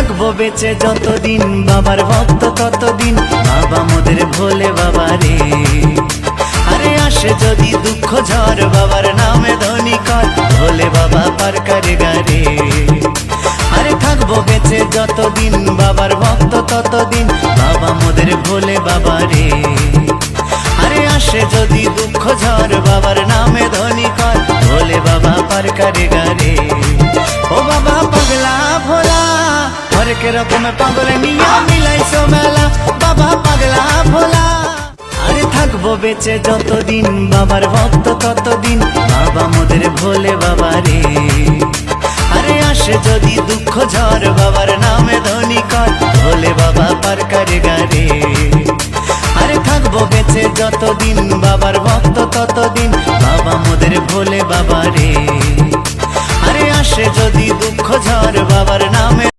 থাকবো বেঁচে যতদিন বাবার ভক্ত ততদিন বাবা মোদের ভোলে বাবা রে। আরে আসে যদি দুঃখ ঝড় বাবার নামে ধ্বনি কর ভোলে বাবা পার করে গারে। আরে থাকবো বেঁচে যতদিন বাবার ভক্ত ততদিন বাবা মোদের ভোলে বাবা রে। আরে আসে যদি দুঃখ ঝড় বাবার নামে ধ্বনি কর ভোলে বাবা পার করে গারে। ও বাবা পাগলা ভোলা হরেক রকম পাগল নিয়া মিলাইছো মেলা বাবা পাগলা ভোলা। আরে থাকবো বেঁচে যতদিন বাবার ভক্ত ততদিন বাবা মোদের ভোলে বাবা রে। আরে আসে যদি দুঃখ ঝড় বাবার নামে ধ্বনি কর ভোলে বাবা পার করে গারে। আরে থাকবো বেঁচে যতদিন বাবার ভক্ত ততদিন বাবা মোদের ভোলে বাবা রে। আরে আসে যদি দুঃখ ঝড় বাবার নামে